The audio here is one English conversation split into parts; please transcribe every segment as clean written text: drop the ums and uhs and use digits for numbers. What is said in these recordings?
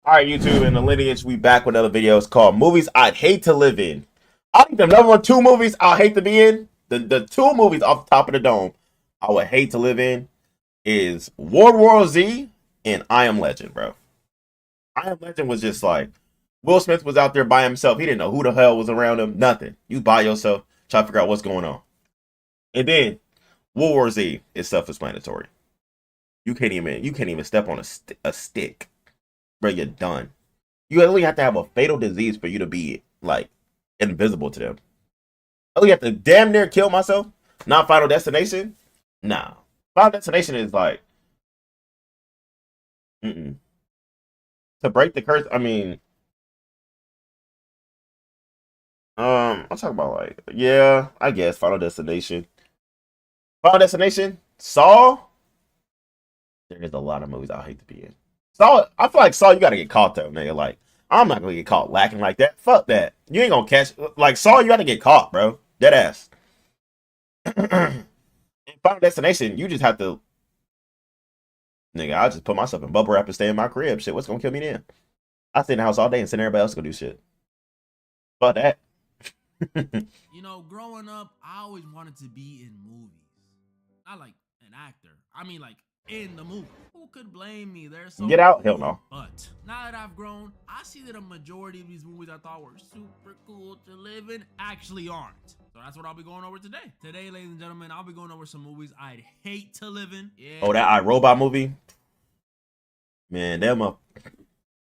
All right, YouTube and the lineage, we back with another video. It's called Movies I'd Hate to Live In. I think the number one two movies I'd hate to be in, the two movies off the top of the dome I would hate to live in is World War Z and I Am Legend, bro. I Am Legend was just like, Will Smith was out there by himself. He didn't know who the hell was around him. Nothing. You by yourself, try to figure out what's going on. And then World War Z is self-explanatory. You can't even step on a stick. Bro, you're done. You only have to have a fatal disease for you to be like invisible to them. Oh, you have to damn near kill myself. Not Final Destination. Nah, Final Destination is like mm-mm. To break the curse. I mean, I'm talking about like yeah, I guess Final Destination. Final Destination. Saw. There is a lot of movies I hate to be in. Saw. I feel like Saw. You gotta get caught though, nigga. Like I'm not gonna get caught lacking like that. Fuck that. You ain't gonna catch like Saw. You gotta get caught, bro. Dead ass. In Final Destination, you just have to, nigga. I just put myself in bubble wrap and stay in my crib. Shit, what's gonna kill me then? I stay in the house all day and send everybody else to go do shit. Fuck that. Growing up, I always wanted to be in movies. Not like an actor. I mean, like in the movie. Who could blame me? They're so Get out? cool. Hell no. But now that I've grown, I see that a majority of these movies I thought were super cool to live in actually aren't. So that's what I'll be going over today. Today, ladies and gentlemen, I'll be going over some movies I'd hate to live in. Yeah. Oh, that iRobot movie. Man, that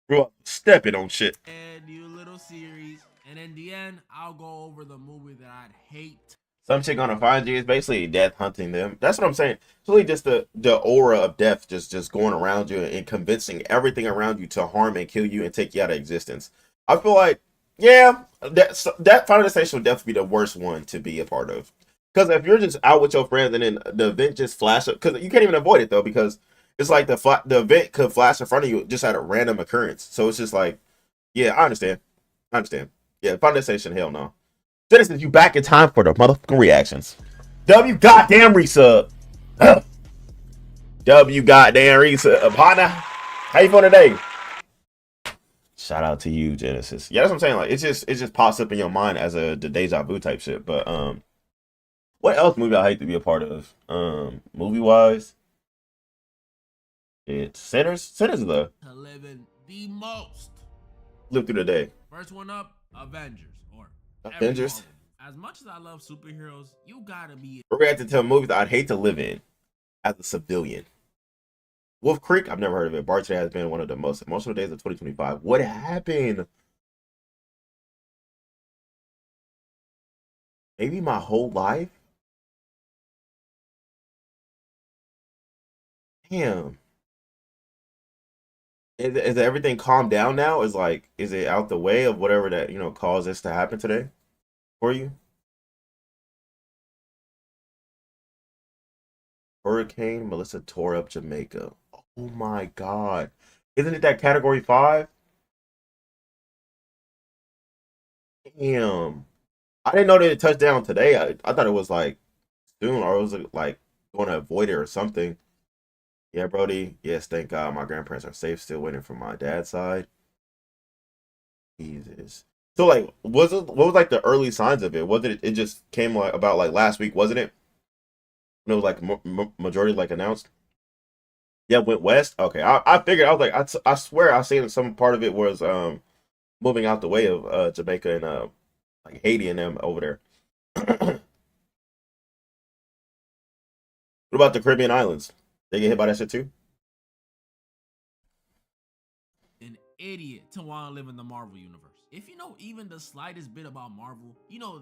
bro stepping on shit. And new little series. And in the end, I'll go over the movie that I'd hate. Some chick gonna find you. It's basically death hunting them. That's what I'm saying. It's really just the aura of death just going around you and convincing everything around you to harm and kill you and take you out of existence. I feel like, yeah, that Final Destination would definitely be the worst one to be a part of. Because if you're just out with your friends and then the event just flashes, because you can't even avoid it though, because it's like the event could flash in front of you just at a random occurrence. So it's just like, yeah, I understand. I understand. Yeah, Final Destination, hell no. Citizens, you back in time for the motherfucking reactions. W goddamn resub. W goddamn resub. Partner, how you feeling today? Shout out to you, Genesis. Yeah, that's what I'm saying. Like it just pops up in your mind as the deja vu type shit. But what else movie I hate to be a part of? Movie wise, it's Sinners. Sinners is the To live in the most. live through the day. First one up, Avengers. Or Avengers. As much as I love superheroes, you gotta be. We're reacting to movies I'd hate to live in as a civilian. Wolf Creek, I've never heard of it. Bar today has been one of the most emotional days of 2025. What happened? Maybe my whole life? Damn. Is everything calmed down now? Is it out the way of whatever that, caused this to happen today for you? Hurricane Melissa tore up Jamaica. Oh my God. Isn't it that category 5? Damn. I didn't know that it touched down today. I thought it was like soon or it was like going to avoid it or something. Yeah, Brody. Yes, thank God my grandparents are safe. Still waiting for my dad's side. Jesus. So like, what was like the early signs of it? Was it just came like about like last week, wasn't it? When it was like majority like announced. Yeah, went west. Okay, I figured. I was like, I swear I seen some part of it was moving out the way of Jamaica and like Haiti and them over there. What about the Caribbean islands? They get hit by that shit too? An idiot to want to live in the Marvel universe. If you know even the slightest bit about Marvel,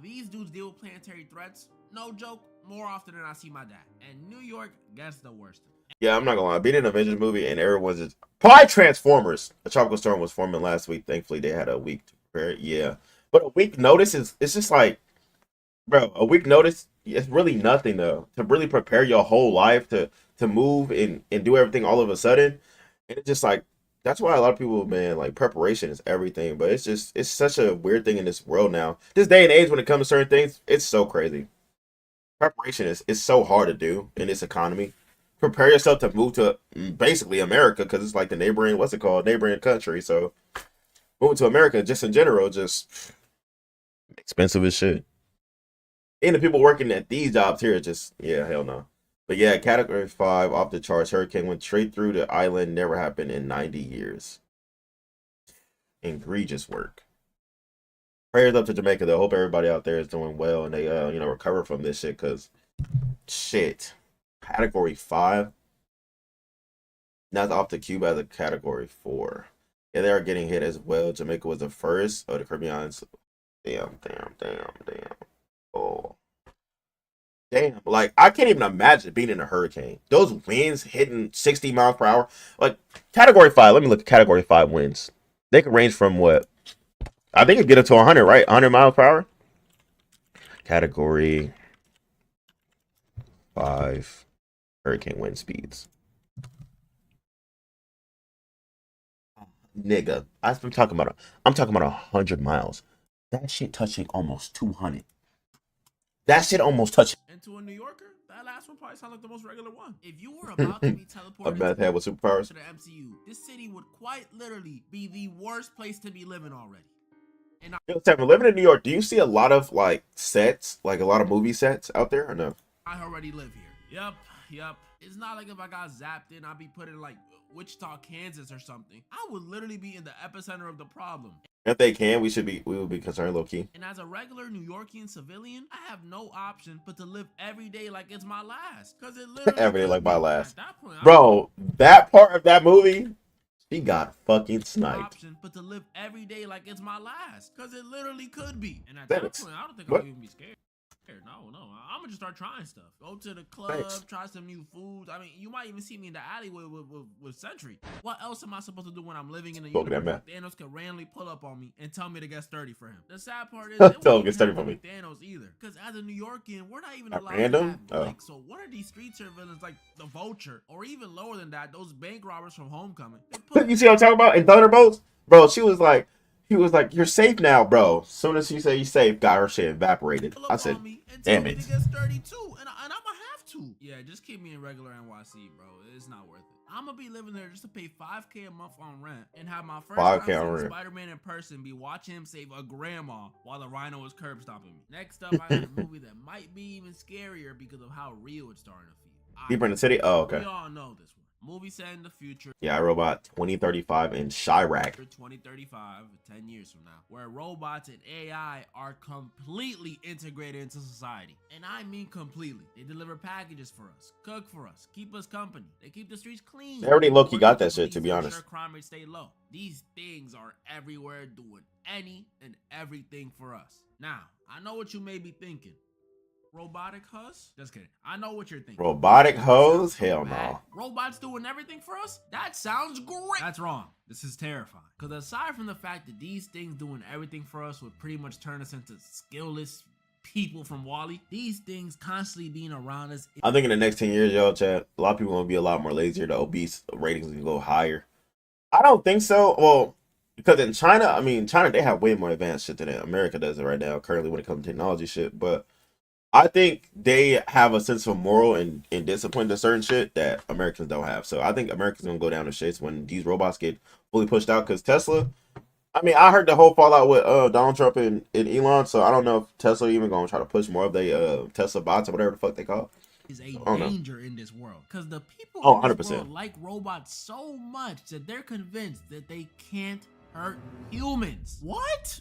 these dudes deal with planetary threats, no joke, more often than I see my dad. And New York gets the worst. Yeah, I'm not gonna lie. Being an Avengers movie and everyone's just probably Transformers. A tropical storm was forming last week. Thankfully, they had a week to prepare it. Yeah, but a week notice is it's just like, bro, a week notice. It's really nothing though to really prepare your whole life to move and do everything all of a sudden. And it's just like that's why a lot of people, man, like preparation is everything. But it's such a weird thing in this world now. This day and age when it comes to certain things, it's so crazy. Preparation is so hard to do in this economy. prepare yourself to move to basically America because it's like the neighboring, what's it called, neighboring country. So moving to America, just in general, just expensive as shit. And the people working at these jobs here, just yeah, hell no. But yeah, Category 5 off the charts. Hurricane went straight through the island. Never happened in 90 years. Egregious work. Prayers up to Jamaica though. Hope everybody out there is doing well and they recover from this shit. Cause shit, Category 5. Now it's off to Cuba as a Category 4. Yeah, they are getting hit as well. Jamaica was the first. Oh, the Caribbean Islands. Damn. Oh. Damn, like I can't even imagine being in a hurricane. Those winds hitting 60 miles per hour. Like Category 5, let me look at Category 5 winds. They could range from what? I think it get up to 100, right? 100 miles per hour. Category 5 hurricane wind speeds. Nigga, I'm talking about 100 miles. That shit touching almost 200. That shit almost touching. And to a New Yorker, that last one probably sounds like the most regular one. If you were about to be teleported a meth head with superpowers to the MCU, this city would quite literally be the worst place to be living already. And living in New York, do you see a lot of like sets, like a lot of movie sets out there or no? I already live here. Yep. It's not like if I got zapped in, I'd be put in like Wichita, Kansas or something. I would literally be in the epicenter of the problem. If they can, we would be concerned low key. And as a regular New Yorkian civilian, I have no option but to live every day like it's my last. Cause it literally every day like my last. At that point, bro, that part of that movie, she got fucking sniped. Option but to live every day like it's my last. Cause it literally could be. And at that point, I don't think I'll even be scared. No. I'm gonna just start trying stuff. Go to the club, try some new foods. I mean, you might even see me in the alleyway with Sentry. What else am I supposed to do when I'm living in the universe? Thanos could randomly pull up on me and tell me to get sturdy for him. The sad part is, it won't get sturdy for me. Thanos either. Because as a New Yorkian, we're not even allowed to have like, so one of these street tier villains like the Vulture, or even lower than that, those bank robbers from Homecoming. You see what I'm talking about? In Thunderbolts? Bro, he was like, you're safe now, bro. As soon as she said you safe, got her shit evaporated. I said, damn it. To get sturdy too, and I'm gonna have to. Yeah, just keep me in regular NYC, bro. It's not worth it. I'm gonna be living there just to pay $5K a month on rent and have my first time seeing Spider-Man in person be watching him save a grandma while the Rhino was curb stomping me. Next up, I got a movie that might be even scarier because of how real it's starting to feel. Deeper in the City? Oh, okay. We all know this one. Movie set in the future. Yeah, iRobot 2035 in Chirac. 2035, 10 years from now, where robots and AI are completely integrated into society. And I mean completely. They deliver packages for us, cook for us, keep us company. They keep the streets clean. They already low-key got that shit, to be honest. Crime rates stay low. These things are everywhere doing any and everything for us. Now, I know what you may be thinking. Robotic hose? Just kidding. I know what you're thinking. Robotic hose? Hell no. Robots doing everything for us? That sounds great. That's wrong. This is terrifying. Because aside from the fact that these things doing everything for us would pretty much turn us into skillless people from WALL-E, these things constantly being around us. I think in the next 10 years, y'all, chat, a lot of people will be a lot more lazier. The obese ratings will go higher. I don't think so. Well, because in China, they have way more advanced shit than America does it right now, currently when it comes to technology shit. But I think they have a sense of moral and discipline to certain shit that Americans don't have. So I think Americans gonna go down the shits when these robots get fully pushed out. Because Tesla, I heard the whole fallout with Donald Trump and Elon. So I don't know if Tesla even gonna try to push more of the Tesla bots or whatever the fuck they call it. Is a danger in this world. Because the people in this world like robots so much that they're convinced that they can't hurt humans. What?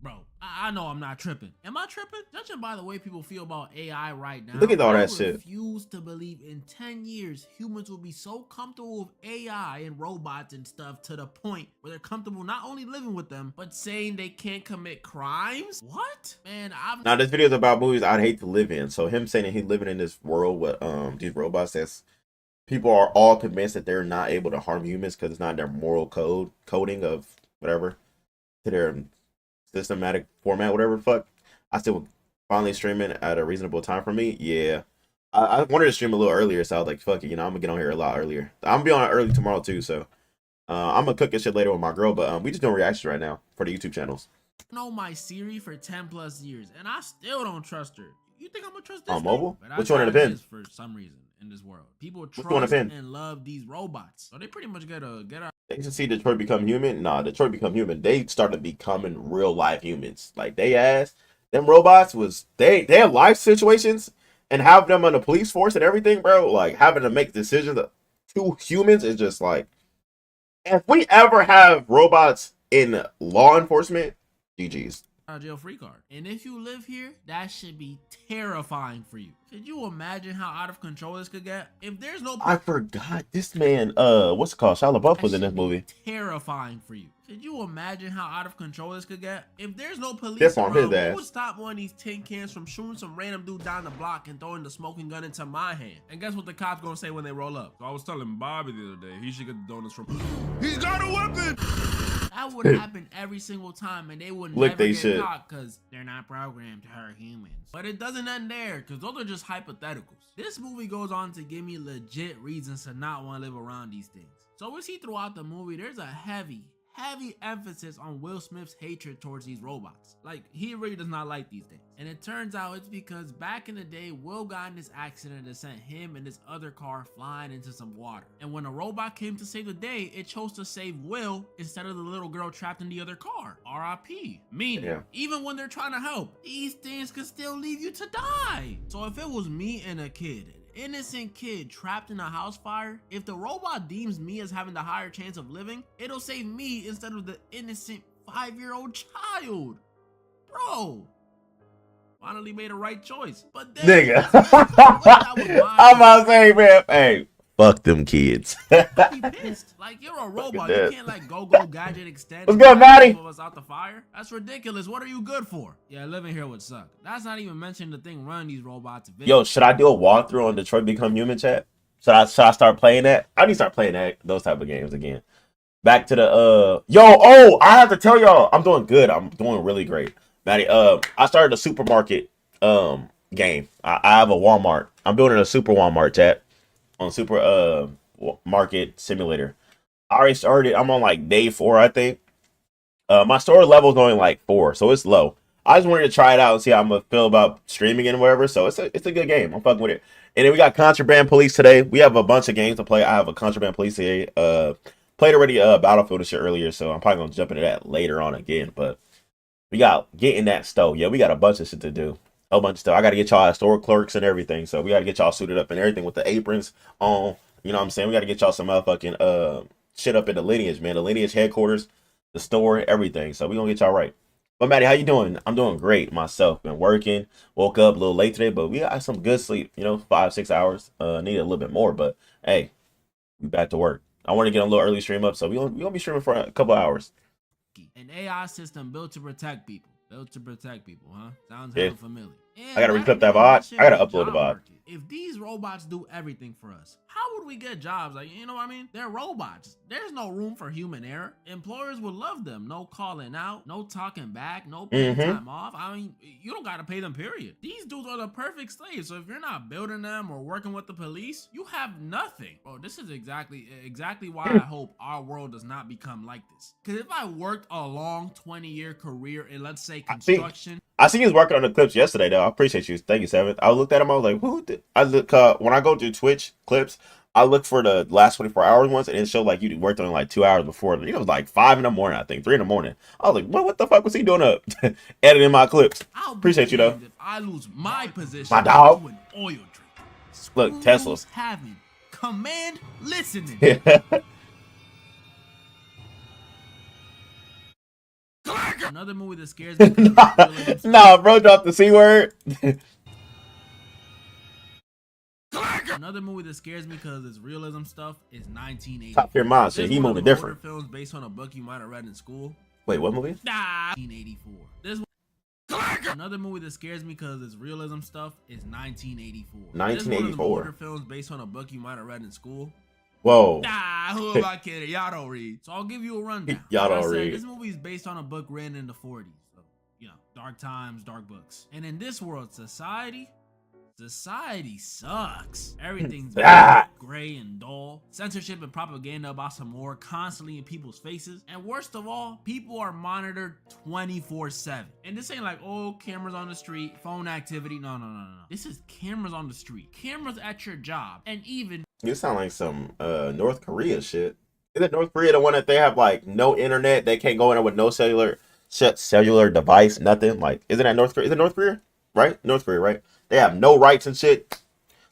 Bro, I know I'm not tripping. Am I tripping? Judging by the way people feel about AI right now, look at all that shit. I refuse to believe in 10 years humans will be so comfortable with AI and robots and stuff to the point where they're comfortable not only living with them, but saying they can't commit crimes? What? Man, now this video is about movies I'd hate to live in. So him saying that he's living in this world with these robots that's people are all convinced that they're not able to harm humans because it's not their moral coding of whatever to their systematic format, whatever the fuck. I still finally streaming at a reasonable time for me. Yeah, I wanted to stream a little earlier, so I was like, fuck it, I'm gonna get on here a lot earlier. I'm gonna be on early tomorrow too, so I'm gonna cook this shit later with my girl. But we just doing reactions right now for the YouTube channels. I know my Siri for 10+ years, and I still don't trust her. You think I'm gonna trust this? On mobile? Which one it depends? For some reason. in this world. People What's going to trust pin? and love these robots, so they pretty much get a They should see Detroit Become Human. Nah, Detroit Become Human. They started becoming real life humans. Like they asked them robots was they had life situations and have them on the police force and everything, bro. Like having to make decisions to humans is just like if we ever have robots in law enforcement, GG's. jail free card. And if you live here, that should be terrifying for you. Could you imagine how out of control this could get? If there's no I forgot this man. What's it called? Shia LaBeouf was in this movie. Terrifying for you. Could you imagine how out of control this could get? If there's no police This on his around, ass. what would stop one of these tin cans from shooting some random dude down the block and throwing the smoking gun into my hand? And guess what the cops gonna say when they roll up? So I was telling Bobby the other day, he should get the donuts from. He's got a weapon. That would happen every single time, and they would never get caught because they're not programmed to hurt humans. But it doesn't end there, because those are just hypotheticals. This movie goes on to give me legit reasons to not want to live around these things. So we see throughout the movie, there's a heavy emphasis on Will Smith's hatred towards these robots. Like, he really does not like these things. And it turns out it's because back in the day, Will got in this accident that sent him and his other car flying into some water. And when a robot came to save the day, it chose to save Will instead of the little girl trapped in the other car. RIP. Meaning, even when they're trying to help, these things could still leave you to die. So if it was me and a kid, innocent kid trapped in a house fire, if the robot deems me as having the higher chance of living, it'll save me instead of the innocent 5-year-old child. Bro, finally made a right choice. But then, nigga, I'm about to say, man, hey, fuck them kids. I'd be pissed. Like, you're a robot. You can't like go gadget extend. What's good, Maddie? Us out the fire. That's ridiculous. What are you good for? Yeah, living here would suck. That's not even mentioning the thing running these robots. Yo, should I do a walkthrough on Detroit Become Human chat? Should I start playing that? I need to start playing those type of games again. Back to the I have to tell y'all, I'm doing good. I'm doing really great. Maddie, I started a supermarket game. I have a Walmart. I'm building a super Walmart chat on super market simulator. I already started. I'm on like day 4, I think. My store level is only like 4, so it's low. I just wanted to try it out and see how I'm gonna feel about streaming and whatever. So it's a good game. I'm fucking with it. And then we got Contraband Police today. We have a bunch of games to play. I have a Contraband Police today. Played already Battlefield and shit earlier, so I'm probably gonna jump into that later on again. But we got getting that stove. Yeah, we got a bunch of shit to do. A bunch of stuff. I gotta get y'all store clerks and everything. So we gotta get y'all suited up and everything with the aprons on. You know what I'm saying? We gotta get y'all some motherfucking shit up in the Lineage, man. The Lineage headquarters, the store, everything. So we gonna get y'all right. But Maddie, how you doing? I'm doing great myself. Been working. Woke up a little late today, but we got some good sleep. 5-6 hours. Need a little bit more, but hey, we back to work. I want to get a little early stream up, so we gonna be streaming for a couple hours. An AI system built to protect people. Huh? Sounds hella familiar. And I gotta reclip that VOD. I gotta upload the VOD. If these robots do everything for us, how would we get jobs? Like, you know what I mean? They're robots. There's no room for human error. Employers would love them. No calling out, no talking back, no paying time off. I mean, you don't gotta pay them, period. These dudes are the perfect slaves. So if you're not building them or working with the police, you have nothing. Bro, this is exactly why I hope our world does not become like this. Because if I worked a long 20-year career in, let's say, construction. I see he was working on the clips yesterday, though. I appreciate you. Thank you, Seven. I looked at him. I was like, who did? I look when I go to Twitch clips, I look for the last 24 hours ones, and it showed like you worked on like 2 hours before. It was like 5 in the morning, I think, 3 in the morning. I was like, what the fuck was he doing up? Editing my clips. Appreciate you, though. If I lose my position, my dog. To an oil drink. Look, Tesla. Having command listening. Another movie that scares me. Nah, bro, dropped the C word. Another movie that scares me because it's realism stuff is 1984. Top Tier Monster. He moving different. Films based on a book you might have read in school. Wait, what movie? 1984. Another movie that scares me because it's realism stuff is 1984. 1984. Films based on a book you might have read in school. Whoa. Who am I kidding? Y'all don't read. So I'll give you a rundown. Y'all don't read. This movie is based on a book written in the 40s. So, dark times, dark books. And in this world, society Society sucks. Everything's Ah. gray and dull. Censorship and propaganda about some more constantly in people's faces. And worst of all, people are monitored 24/7. And this ain't like, oh, cameras on the street, phone activity. No. This is cameras on the street, cameras at your job, and even. You sound like some North Korea shit. Isn't North Korea the one that they have like no internet? They can't go in there with no cellular device, nothing. Like, isn't that North Korea? Is it North Korea? Right? North Korea, right? They have no rights and shit.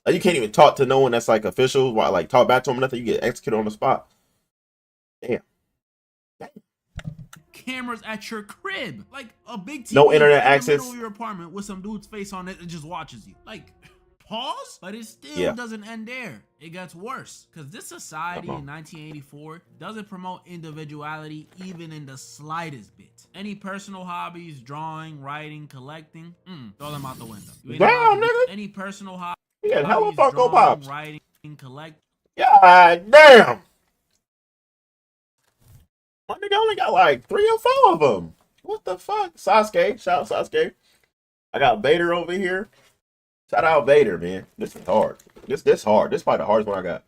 Like, you can't even talk to no one that's like official. Like, talk back to them, nothing. You get executed on the spot. Damn. Cameras at your crib, like a big TV No internet in the access. middle of your apartment with some dude's face on it and just watches you. Like, pause? But it still Yeah. doesn't end there. It gets worse, because this society in 1984 doesn't promote individuality even in the slightest bit. Any personal hobbies, drawing, writing, collecting, throw them out the window. You ain't allowed Damn, to do nigga. any personal hobbies, You got hella Funko drawing, Pops. writing, collecting. God damn. My nigga only got like 3 or 4 of them. What the fuck? Sasuke. Shout out Sasuke. I got Vader over here. Shout out Vader, man. This is hard. This hard. This is probably the hardest one I got.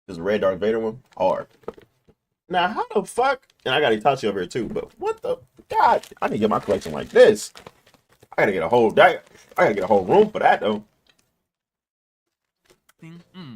This red Darth Vader one. Hard. Now, how the fuck? And I got Itachi over here too, but what the God? I need to get my collection like this. I gotta get a whole room for that though.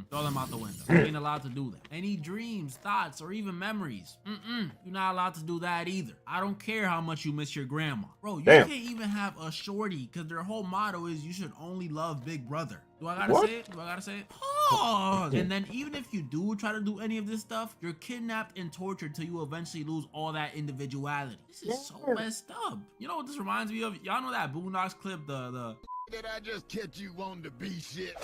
Throw them out the window. You ain't allowed to do that. Any dreams, thoughts, or even memories, you're not allowed to do that either. I don't care how much you miss your grandma. Bro, you can't even have a shorty, because their whole motto is you should only love Big Brother. Do I gotta say it? Do I gotta say it? Pause. And then even if you do try to do any of this stuff, you're kidnapped and tortured till you eventually lose all that individuality. This is so messed up. You know what this reminds me of? Y'all know that Boondocks clip, the Did I just catch you wanting to be shit?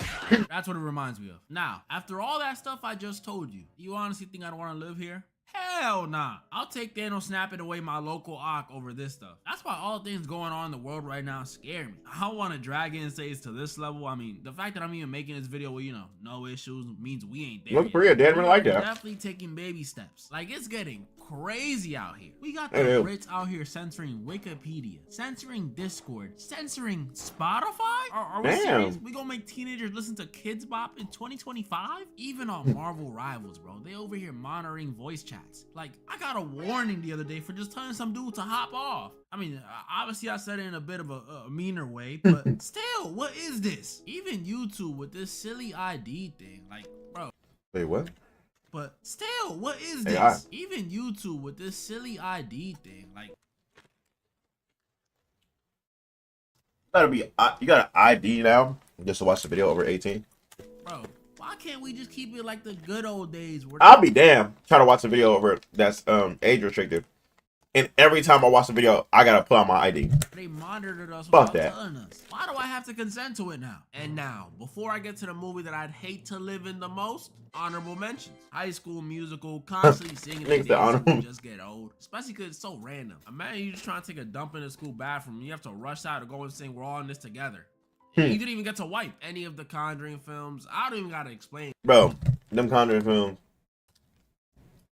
That's what it reminds me of. Now, after all that stuff I just told you, do you honestly think I'd want to live here? Hell nah. I'll take Thanos snapping away my local Ark over this stuff. That's why all things going on in the world right now scare me. I don't want to drag it and say it's to this level. I mean, the fact that I'm even making this video with, no issues means we ain't there. North Korea didn't really like that. Definitely taking baby steps. Like, it's getting crazy out here. We got the Brits out here censoring Wikipedia, censoring Discord, censoring Spotify? Are we serious? We gonna make teenagers listen to Kids Bop in 2025? Even on Marvel Rivals, bro, they over here monitoring voice chats. Like, I got a warning the other day for just telling some dude to hop off. I mean, obviously I said it in a bit of a meaner way, but still, what is this? Even YouTube with this silly ID thing, like, bro. Wait, what? But still, what is this? Even YouTube with this silly ID thing, like. You got an ID now just to watch the video over 18? Bro, why can't we just keep it like the good old days? I'll be damned trying to watch a video over that's age restricted. And every time I watch the video, I gotta put on my ID. They monitored us without telling us. Why do I have to consent to it now? And now, before I get to the movie that I'd hate to live in the most, honorable mentions. High School Musical, constantly singing the just get old. Especially because it's so random. Imagine you just trying to take a dump in the school bathroom and you have to rush out to go and sing We're All in This Together. You didn't even get to wipe any of the Conjuring films. I don't even gotta explain. Bro, them Conjuring films.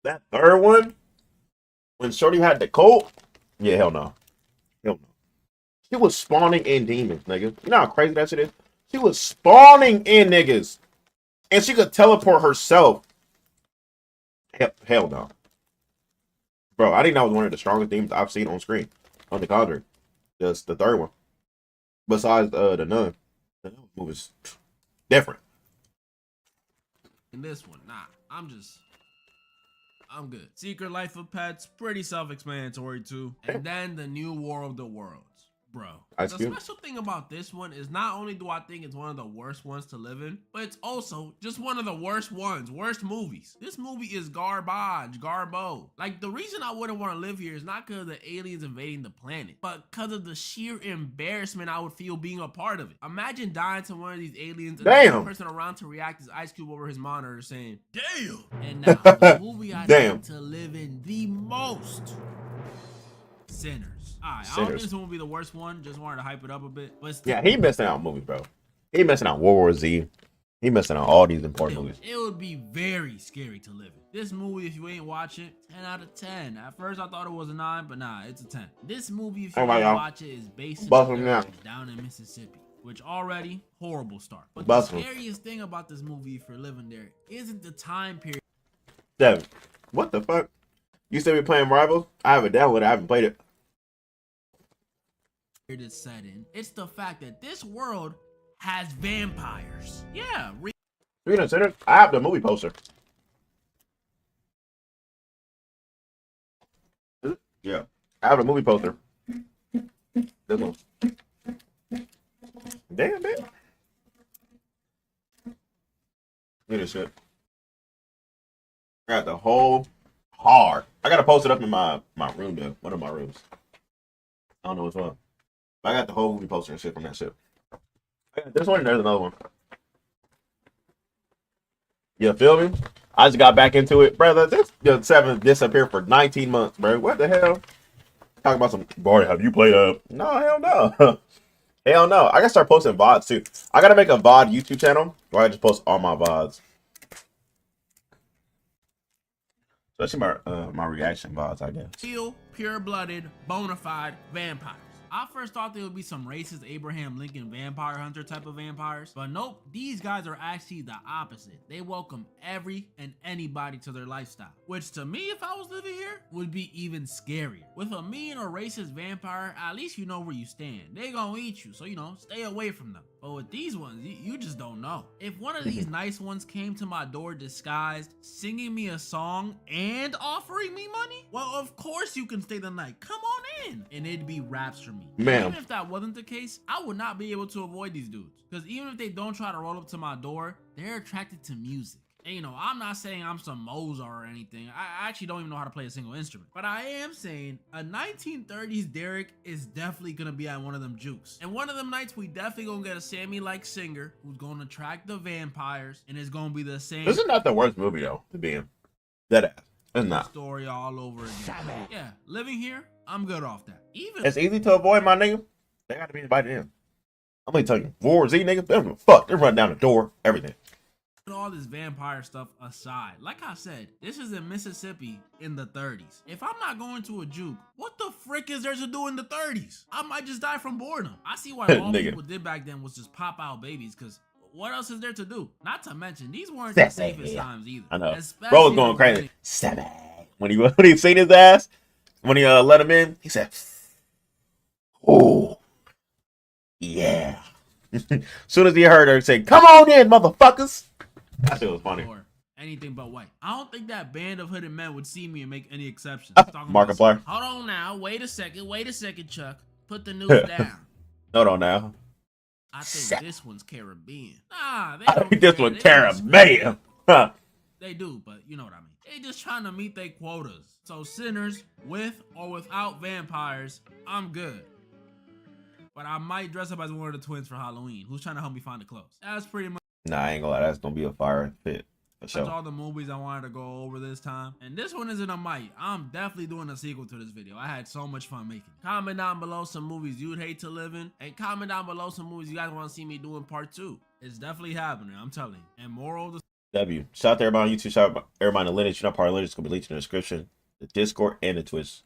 That third one? When Shorty had the cold? Yeah, hell no. Hell no. She was spawning in demons, nigga. You know how crazy that shit is? She was spawning in niggas. And she could teleport herself. Hell no. Bro, I think that was one of the strongest demons I've seen on screen. On The Conjuring. Just the third one. Besides the Nun. The Nun movie's different. In this one, nah. I'm good. Secret Life of Pets, pretty self-explanatory too. And then The New War of the Worlds. Bro, the special thing about this one is not only do I think it's one of the worst ones to live in, but it's also just one of the worst movies. This movie is garbo. Like, the reason I wouldn't want to live here is not because of the aliens invading the planet, but because of the sheer embarrassment I would feel being a part of it. Imagine dying to one of these aliens and the only person around to react is Ice Cube over his monitor saying, damn. And now, the movie I need to live in the most, Sinners. Alright, I don't think this one will be the worst one. Just wanted to hype it up a bit. But still, yeah, he missing out movies, bro. He missing out World War Z. He missing out all these important movies. It would be very scary to live in. This movie, if you ain't watch it, 10 out of 10. At first, I thought it was a 9, but nah, it's a 10. This movie, if you ain't watch it, is basically down in Mississippi. which already horrible start. But the Bustle. scariest thing about this movie, if you're living there, isn't the time period. Devin, what the fuck? You still be playing Rivals? I have it downloaded. I haven't played it. It's set in. It's the fact that this world has vampires. Yeah, Speaking of sinners, I have the movie poster. Yeah, I have a movie poster. This one. Damn, man. Look at this shit. I got the whole hard. I gotta post it up in my room though. One of my rooms. I don't know which one. But I got the whole movie poster and shit from that shit. This one and there's another one. You feel me? I just got back into it, brother. This seven disappeared for 19 months, bro. What the hell? Talking about some Bari, have you played No, hell no. Hell no. I gotta start posting VODs too. I gotta make a VOD YouTube channel where I just post all my VODs. Especially my reaction VODs, I guess. Real, pure-blooded, bona fide vampires. I first thought they would be some racist Abraham Lincoln vampire hunter type of vampires, but nope, these guys are actually the opposite. They welcome every and anybody to their lifestyle, which to me, if I was living here, would be even scarier. With a mean or racist vampire, at least you know where you stand. They gonna eat you, so stay away from them. But with these ones, you just don't know. If one of these nice ones came to my door disguised, singing me a song and offering me money, well, of course you can stay the night. Come on in. And it'd be raps for me. Man. Even if that wasn't the case, I would not be able to avoid these dudes. Because even if they don't try to roll up to my door, they're attracted to music. And I'm not saying I'm some Mozart or anything. I actually don't even know how to play a single instrument. But I am saying a 1930s Derek is definitely gonna be at one of them jukes. And one of them nights we definitely gonna get a Sammy-like singer who's gonna attract the vampires, and it's gonna be the same. This is not the worst movie though to be in. That ass. It's not. Story all over again. Yeah, living here, I'm good off that. Even it's easy to avoid, my nigga. They got to be invited in. I'm gonna tell you, War Z nigga, they don't give a fuck. They run down the door, everything. All this vampire stuff aside, like I said, this is in Mississippi in the 30s. If I'm not going to a juke, what the frick is there to do in the 30s? I might just die from boredom. I see why all people did back then was just pop out babies, because what else is there to do? Not to mention, these weren't the safest times either. I know. Bro was going crazy. When he seen his ass, when he let him in, he said, "Oh, yeah." Soon as he heard her say, "Come on in, motherfuckers." That shit was funny. Or anything but white. I don't think that band of hooded men would see me and make any exceptions. Markiplier. Hold on now. Wait a second, Chuck. Put the news down. Hold on now. I think this one's Caribbean. Nah, I think this one's Caribbean. Huh. They do, but you know what I mean. They just trying to meet their quotas. So sinners, with or without vampires, I'm good. But I might dress up as one of the twins for Halloween. Who's trying to help me find the clothes? That's pretty much. Nah, I ain't gonna lie. That's gonna be a fire fit. That's all the movies I wanted to go over this time. And this one isn't a might. I'm definitely doing a sequel to this video. I had so much fun making it. Comment down below some movies you'd hate to live in. And comment down below some movies you guys want to see me do in part 2. It's definitely happening, I'm telling you. And moral of the W. Shout out to everybody on YouTube. Shout out to everybody in the lineage. You're not part of the lineage. It's gonna be linked in the description, the Discord, and the Twitch.